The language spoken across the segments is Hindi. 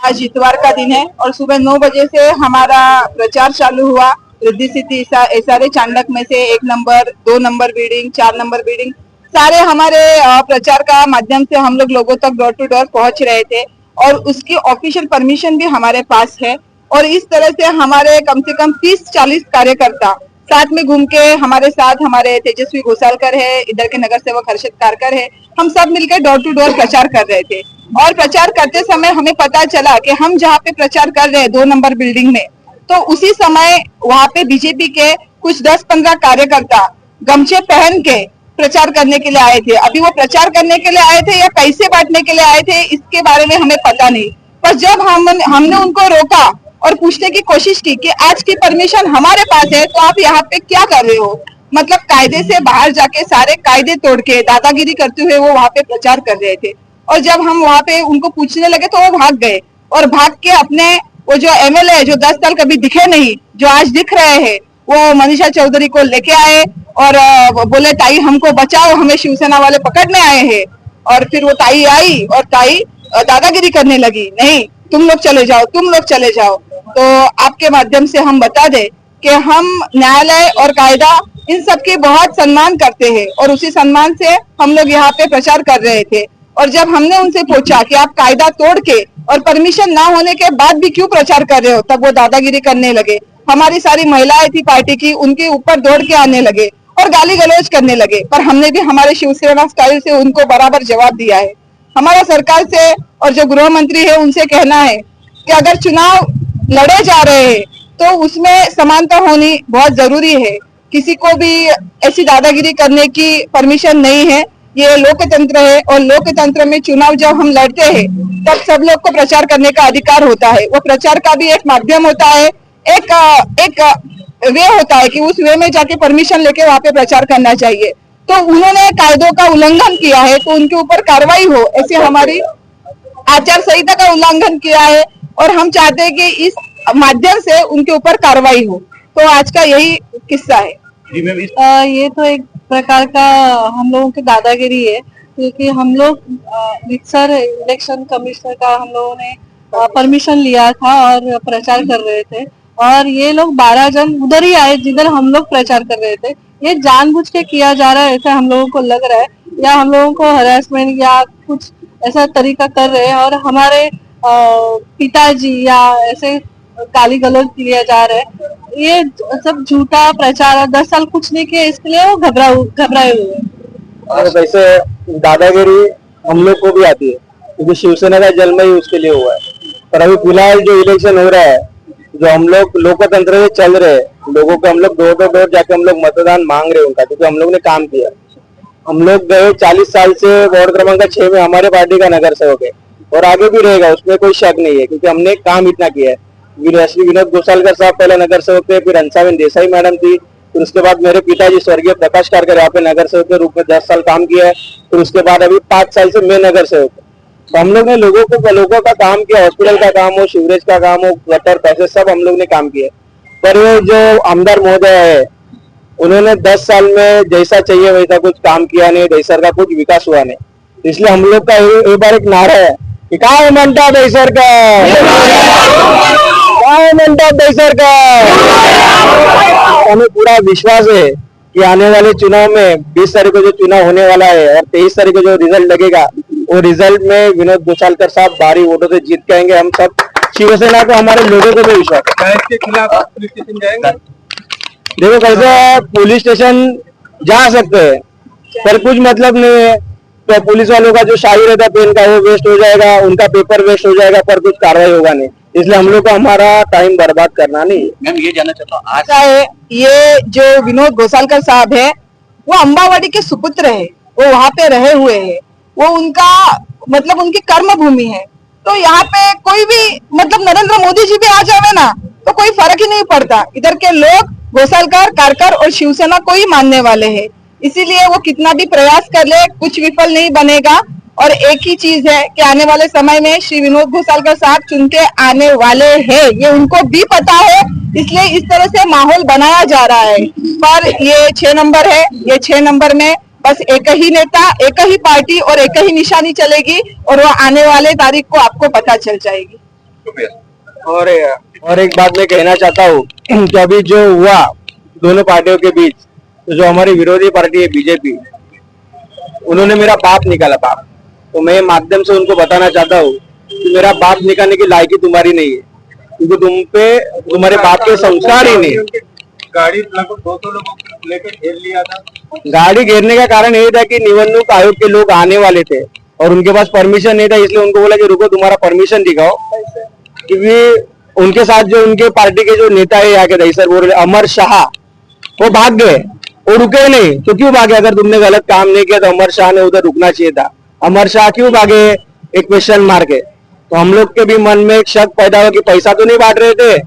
आज इतवार का दिन है और सुबह 9 बजे से हमारा प्रचार चालू हुआ। रिद्धि सिद्धि सारे चांडक में से 1 number, 2 number building, 4 number building, सारे हमारे प्रचार का माध्यम से हम लोगों तक डोर टू डोर पहुंच रहे थे और उसकी ऑफिशियल परमिशन भी हमारे पास है। और इस तरह से हमारे कम से कम 30-40 कार्यकर्ता साथ में घूम के हमारे साथ, हमारे तेजस्वी घोसालकर है, इधर के नगर सेवक हर्षित कारकर है, हम सब मिलकर डोर टू डोर प्रचार कर रहे थे। और प्रचार करते समय हमें पता चला कि हम जहाँ पे प्रचार कर रहे हैं 2 नंबर बिल्डिंग में, तो उसी समय वहाँ पे बीजेपी के कुछ 10-15 कार्यकर्ता गमछे पहन के प्रचार करने के लिए आए थे। अभी वो प्रचार करने के लिए आए थे या पैसे बांटने के लिए आए थे, इसके बारे में हमें पता नहीं। पर जब हमने उनको रोका और पूछने की कोशिश की कि आज की परमिशन हमारे पास है, तो आप यहाँ पे क्या कर रहे हो? मतलब कायदे से बाहर जाके सारे कायदे तोड़ के दादागिरी करते हुए वो वहाँ पे प्रचार कर रहे थे। और जब हम वहाँ पे उनको पूछने लगे तो वो भाग गए और भाग के अपने वो जो एमएलए जो 10 साल कभी दिखे नहीं, जो आज दिख रहे हैं, वो मनीषा चौधरी को लेके आए और बोले ताई हमको बचाओ, हमें शिवसेना वाले पकड़ने आए हैं। और फिर वो ताई आई और ताई दादागिरी करने लगी, नहीं तुम लोग चले जाओ, तुम लोग चले जाओ। तो आपके माध्यम से हम बता दें कि हम न्यायालय और कायदा इन सब की बहुत सम्मान करते हैं और उसी सम्मान से हम लोग यहाँ पे प्रचार कर रहे थे। और जब हमने उनसे पूछा कि आप कायदा तोड़ के और परमिशन ना होने के बाद भी क्यों प्रचार कर रहे हो, तब वो दादागिरी करने लगे। हमारी सारी महिलाएं थी पार्टी की, उनके ऊपर दौड़ के आने लगे और गाली गलौज करने लगे। पर हमने भी हमारे शिवसेना स्टाइल से उनको बराबर जवाब दिया है। हमारा सरकार से और जो गृह मंत्री है उनसे कहना है कि अगर चुनाव लड़े जा रहे हैं तो उसमें समानता होनी बहुत जरूरी है। किसी को भी ऐसी दादागिरी करने की परमिशन नहीं है। ये लोकतंत्र है और लोकतंत्र में चुनाव जब हम लड़ते हैं तब सब लोग को प्रचार करने का अधिकार होता है। वो प्रचार का भी एक माध्यम होता है, एक वे होता है कि उस वे में जाके परमिशन लेके वहाँ पे प्रचार करना चाहिए। तो उन्होंने कायदों का उल्लंघन किया है तो उनके ऊपर कार्रवाई हो, ऐसी हमारी आचार संहिता का उल्लंघन किया है और हम चाहते हैं कि इस माध्यम से उनके ऊपर कार्रवाई हो। तो आज का यही किस्सा है। ये तो एक प्रकार का हम लोगों की दादागिरी है, क्योंकि हम लोग रिक्सर इलेक्शन कमिश्नर का हम लोगों ने परमिशन लिया था और प्रचार कर रहे थे और ये लोग 12 जन उधर ही आए जिधर हम लोग प्रचार कर रहे थे। ये जानबूझ के किया जा रहा है ऐसा हम लोगों को लग रहा है, या हम लोगों को हरासमेंट या कुछ ऐसा तरीका कर रहे हैं और हमारे पिताजी या ऐसे गाली गलौज किया जा रहा है। ये सब झूठा प्रचार है। 10 साल कुछ नहीं किया, इसके लिए वो घबराए हुए हैं। और वैसे दादागिरी हम लोग को भी आती है क्योंकि शिवसेना का जन्म ही उसके लिए हुआ है। पर अभी फिलहाल जो इलेक्शन हो रहा है, जो हम लोग लोकतंत्र में चल रहे हैं, लोगों को हम लोग डोर टू डोर जाके हम लोग मतदान मांग रहे हैं उनका, क्योंकि हम लोग ने काम किया। हम लोग गए 40 साल से वार्ड क्रमांक 6 में हमारे पार्टी का नगर सेवक है और आगे भी रहेगा, उसमें कोई शक नहीं है, क्योंकि हमने काम इतना किया है। श्री विनोद घोसालकर साहब पहले नगर सेवक थे, फिर हंसाबेन देसाई मैडम थी, फिर उसके बाद मेरे पिताजी स्वर्गीय प्रकाश कारकर यहाँ पे नगर सेवक के रूप में 10 साल काम किया है। फिर उसके बाद अभी 5 साल से मैं नगर सेवक हूँ। तो हम लोग ने लोगों का काम किया, हॉस्पिटल का काम हो, सीवरेज का काम हो, गटर पैसे सब हम लोग ने काम किया। पर ये जो आमदार महोदय है उन्होंने 10 साल में जैसा चाहिए वैसा कुछ काम किया नहीं, दहीसर का कुछ विकास हुआ नहीं। इसलिए हम लोग का एक बार एक नारा है कि काय म्हणता दहीसर का, काय म्हणता दहीसर का। हमें पूरा विश्वास है कि आने वाले चुनाव में 20 तारीख को जो चुनाव होने वाला है और 23 तारीख को जो रिजल्ट लगेगा, वो रिजल्ट में विनोद घोसालकर साहब भारी वोटों से जीत के आएंगे। हम सब शिवसेना को, हमारे लोगों को भी विश्वास है। इसके खिलाफ पुलिस स्टेशन जाएंगे। देखो कैसे पुलिस स्टेशन जा सकते हैं पर कुछ मतलब नहीं है। तो पुलिस वालों का जो शाही रहता है पेन का, वो वेस्ट हो जाएगा, उनका पेपर वेस्ट हो जाएगा, पर कुछ कार्रवाई होगा नहीं। इसलिए हम लोग को हमारा टाइम बर्बाद करना नहीं। मैम ये जानना चाहता हूँ, आज है ये जो विनोद घोसालकर साहब है वो अम्बावाड़ी के सुपुत्र है, वो वहाँ पे रहे हुए हैं, वो उनका मतलब उनकी कर्म भूमि है। तो यहाँ पे कोई भी मतलब नरेंद्र मोदी जी भी आ जावे ना तो कोई फर्क ही नहीं पड़ता। इधर के लोग घोसालकर, कारकर और शिवसेना को ही मानने वाले हैं, इसीलिए वो कितना भी प्रयास कर ले कुछ विफल नहीं बनेगा। और एक ही चीज है कि आने वाले समय में श्री विनोद घोसालकर साहब चुन के आने वाले हैं, ये उनको भी पता है, इसलिए इस तरह से माहौल बनाया जा रहा है। पर ये 6 नंबर है, ये 6 नंबर में बस एक ही नेता, एक ही पार्टी और एक ही निशानी चलेगी और वो आने वाले तारीख को आपको पता चल जाएगी। और एक बात मैं कहना चाहता हूँ कि अभी जो हुआ दोनों पार्टियों के बीच, तो जो हमारी विरोधी पार्टी है बीजेपी, उन्होंने मेरा बाप निकाला बाप। तो मैं माध्यम से उनको बताना चाहता हूँ कि मेरा बाप निकालने की लायकी तुम्हारी नहीं है, क्योंकि तुम्हारे बाप के संस्कार ही नहीं है। गाड़ी लगभग 200 लोगों को लेकर घेर लिया था। गाड़ी घेरने का कारण यही था कि निबंधक आयोग के लोग आने वाले थे और उनके पास परमिशन नहीं था, इसलिए उनको बोला कि रुको तुम्हारा परमिशन दिखाओ। क्योंकि उनके साथ जो उनके पार्टी के जो नेता है यहाँ के दहीसर बोल रहे अमर शाह, वो भाग गए, वो रुके नहीं। तो क्यों भागे? अगर तुमने गलत काम नहीं किया तो अमर शाह ने उधर रुकना चाहिए था। अमर शाह क्यों भागे? एक क्वेश्चन मार के। तो हम लोग के भी मन में एक शक पैदा हुआ कि पैसा तो नहीं बांट रहे थे,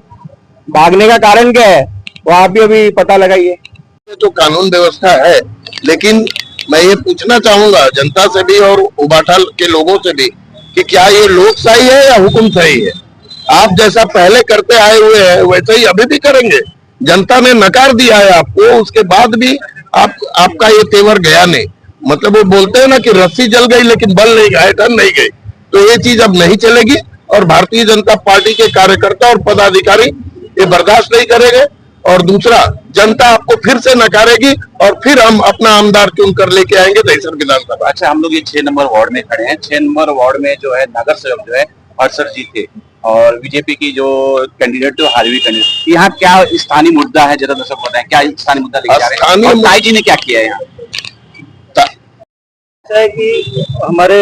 भागने का कारण क्या है वो आप भी अभी पता लगाइए। तो कानून व्यवस्था है, लेकिन मैं ये पूछना चाहूंगा जनता से भी और उबाटा के लोगों से भी कि क्या ये लोकशाही है या हुकुमशाही है? आप जैसा पहले करते आए हुए हैं वैसे ही अभी भी करेंगे। जनता ने नकार दिया है आपको, उसके बाद भी आपका ये तेवर गया नहीं। मतलब वो बोलते हैं ना कि रस्सी जल गई लेकिन बल नहीं गए, टन नहीं गई। तो ये चीज अब नहीं चलेगी और भारतीय जनता पार्टी के कार्यकर्ता और पदाधिकारी ये बर्दाश्त नहीं करेंगे। और दूसरा, जनता आपको फिर से नकारेगी और फिर हम अपना आमदार चुन कर लेके आएंगे दहीसर विधानसभा। अच्छा, हम लोग ये 6 नंबर वार्ड में खड़े हैं। 6 नंबर वार्ड में जो है नगर सेवक जो है हर्षद जी थे और बीजेपी की जो कैंडिडेट थे हार्वी कैंडिडेट। यहाँ क्या स्थानीय मुद्दा है, जरा दर्शक बताएं क्या स्थानीय मुद्दा लेके जा रहे हैं और ताई जी ने क्या किया है यहाँ? ऐसा है कि हमारे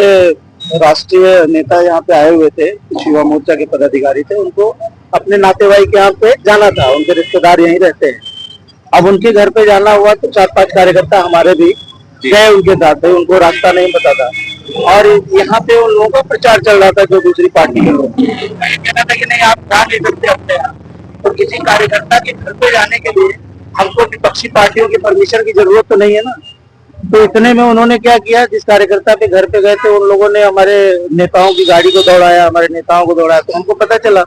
राष्ट्रीय नेता यहाँ पे आए हुए थे, कुछ युवा मोर्चा के पदाधिकारी थे, उनको अपने नातेवाई के यहाँ पे जाना था, उनके रिश्तेदार यहीं रहते हैं। अब उनके घर पे जाना हुआ तो 4-5 कार्यकर्ता हमारे भी गए उनके साथ, उनको रास्ता नहीं पता था और यहाँ पे उन लोगों का प्रचार चल रहा था जो दूसरी पार्टी के लोग। कहना था कि नहीं आप जा नहीं सकते अपने यहाँ, तो किसी कार्यकर्ता के घर पे जाने के लिए हमको विपक्षी पार्टियों की परमिशन की जरूरत तो नहीं है ना। तो इतने में उन्होंने क्या किया, जिस कार्यकर्ता के घर पे गए थे उन लोगों ने हमारे नेताओं की गाड़ी को दौड़ाया, हमारे नेताओं को दौड़ाया। तो हमको पता चला,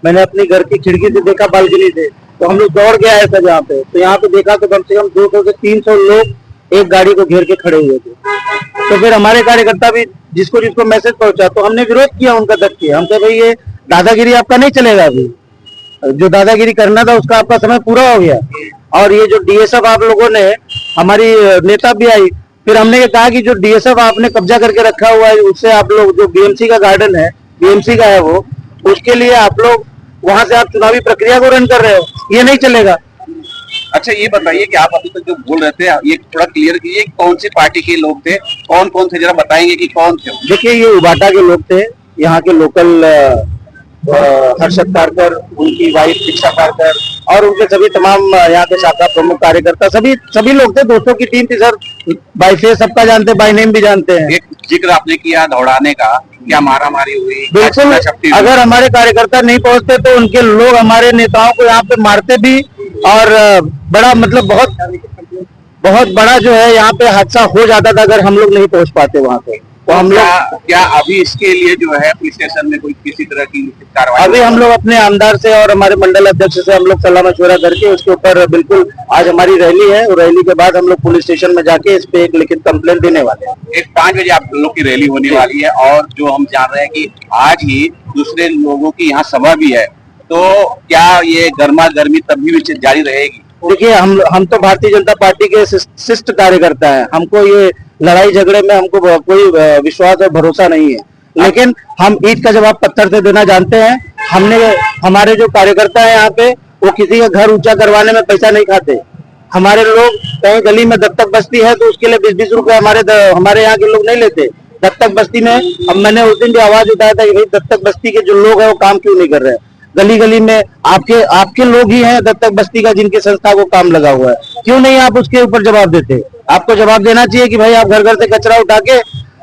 मैंने अपनी घर की खिड़की से देखा, बालकनी से, तो हम लोग दौड़ गया है सब यहाँ पे। तो यहाँ पे देखा तो कम से कम 200 से 300 लोग एक गाड़ी को घेर के खड़े हुए थे। तो फिर हमारे कार्यकर्ता भी जिसको जिसको मैसेज पहुंचा तो हमने विरोध किया, उनका दर्द किया। हम कहे भाई ये दादागिरी आपका नहीं चलेगा, अभी जो दादागिरी करना था उसका आपका समय पूरा हो गया। और ये जो डीएसएफ आप लोगों ने, हमारी नेता भी आई, फिर हमने ये कहा कि जो डीएसएफ आपने कब्जा करके रखा हुआ है उससे आप लोग, जो बीएमसी का गार्डन है, बीएमसी का है वो, उसके लिए आप लोग वहां से आप चुनावी प्रक्रिया को रन कर रहे हो, ये नहीं चलेगा। अच्छा, ये बताइए कि आप अभी तक जो बोल रहे थे ये थोड़ा क्लियर कीजिए, कौन सी पार्टी के लोग थे, कौन कौन थे, जरा बताएंगे कि कौन थे? देखिए, ये उबाटा के लोग थे, यहाँ के लोकल हर्षद कारकर, उनकी वाइफ दीक्षा कारकर और उनके सभी तमाम यहाँ के शाखा प्रमुख कार्यकर्ता, सभी लोग थे। दोस्तों की टीम थी सर, बाई फेस सबका जानते हैं, बाई नेम भी जानते हैं। एक जिक्र आपने किया दौड़ाने का, क्या मारा मारी हुई? बिल्कुल, अगर हमारे कार्यकर्ता नहीं पहुंचते तो उनके लोग हमारे नेताओं को यहाँ पे मारते भी और बड़ा मतलब बहुत बड़ा जो है यहाँ पे हादसा हो जाता था अगर हम लोग नहीं पहुंच पाते वहाँ पे। तो हम लोग क्या अभी इसके लिए जो है पुलिस स्टेशन में कोई किसी तरह की कार्रवाई? अभी हम लोग अपने आमदार से और हमारे मंडल अध्यक्ष से हम लोग सलाह मशवरा करके उसके ऊपर बिल्कुल, आज हमारी रैली है और रैली के बाद हम लोग पुलिस स्टेशन में जाके इस पे एक लिखित कंप्लेंट देने वाले हैं। एक 5 बजे आप लोग की रैली होने वाली है और जो हम जान रहे हैं कि आज ही दूसरे लोगों की यहाँ सभा भी है, तो क्या ये गर्मा गर्मी तब भी जारी रहेगी? देखिए, हम तो भारतीय जनता पार्टी के शिष्ट कार्यकर्ता हैं, हमको ये लड़ाई झगड़े में हमको कोई विश्वास और भरोसा नहीं है। लेकिन हम ईंट का जवाब पत्थर से देना जानते हैं। हमारे जो कार्यकर्ता है यहाँ पे, वो किसी का घर ऊंचा करवाने में पैसा नहीं खाते। हमारे लोग कहीं गली में दत्तक बस्ती है तो उसके लिए 20-20 रुपए हमारे यहाँ के लोग नहीं लेते। दत्तक बस्ती में अब मैंने उस दिन भी आवाज उठाया था कि भाई दत्तक बस्ती के जो लोग हैं वो काम क्यों नहीं कर रहे हैं। गली गली में आपके लोग ही हैं दत्तक बस्ती का जिनकी संस्था को काम लगा हुआ है, क्यों नहीं आप उसके ऊपर जवाब देते? आपको जवाब देना चाहिए कि भाई आप घर घर से कचरा उठा के,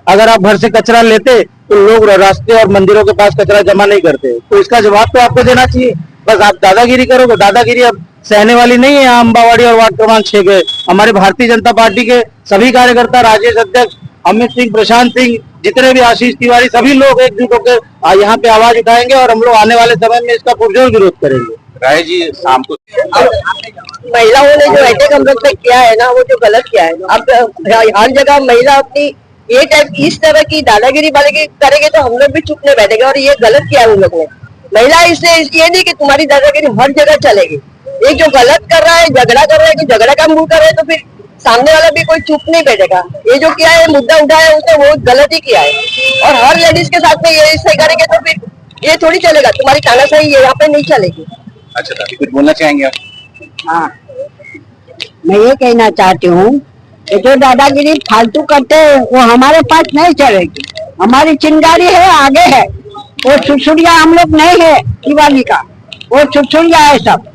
अगर आप घर से कचरा लेते तो लोग रास्ते और मंदिरों के पास कचरा जमा नहीं करते, तो इसका जवाब तो आपको देना चाहिए। बस आप दादागिरी करोगे, दादागिरी अब सहने वाली नहीं है। यहाँ अम्बावाड़ी और वार्ड क्रमांक 6 के हमारे भारतीय जनता पार्टी के सभी कार्यकर्ता, राजेश अध्यक्ष, अमित सिंह, प्रशांत सिंह, जितने भी, आशीष तिवारी, सभी लोग एकजुट होकर यहाँ पे आवाज उठाएंगे और हम लोग आने वाले समय में इसका पुरजोर विरोध करेंगे। राय जी, शाम को महिलाओं ने जो अटैक हम लोग पे किया है ना, वो जो गलत किया है। अब हर जगह महिला अपनी ये टाइप इस तरह की दादागिरी वाले करेंगे तो हम लोग भी चुप नहीं बैठेंगे और ये गलत किया है उन लोगों ने। महिला इसलिए ये नहीं कि तुम्हारी दादागिरी हर जगह चलेगी। एक जो गलत कर रहा है, झगड़ा कर रहा है, कि झगड़ा का मूड कर रहा है, तो फिर सामने वाला भी कोई चुप नहीं बैठेगा। ये जो किया है, मुद्दा उठाया है, उसने वो गलत ही किया है। और हर लेडीज के साथ में ये सही करेंगे तो फिर ये थोड़ी चलेगा। तुम्हारी तानाशाही यहाँ पे नहीं चलेगी। अच्छा दादी, कुछ बोलना चाहेंगे आप? हाँ, मैं ये कहना चाहती हूँ कि जो दादागिरी फालतू करते हैं वो हमारे पास नहीं चलेगी। हमारी चिंगारी है, आगे है। वो सुसुड़िया हम लोग नहीं है दिवाली का, वो सुसुड़िया है सब।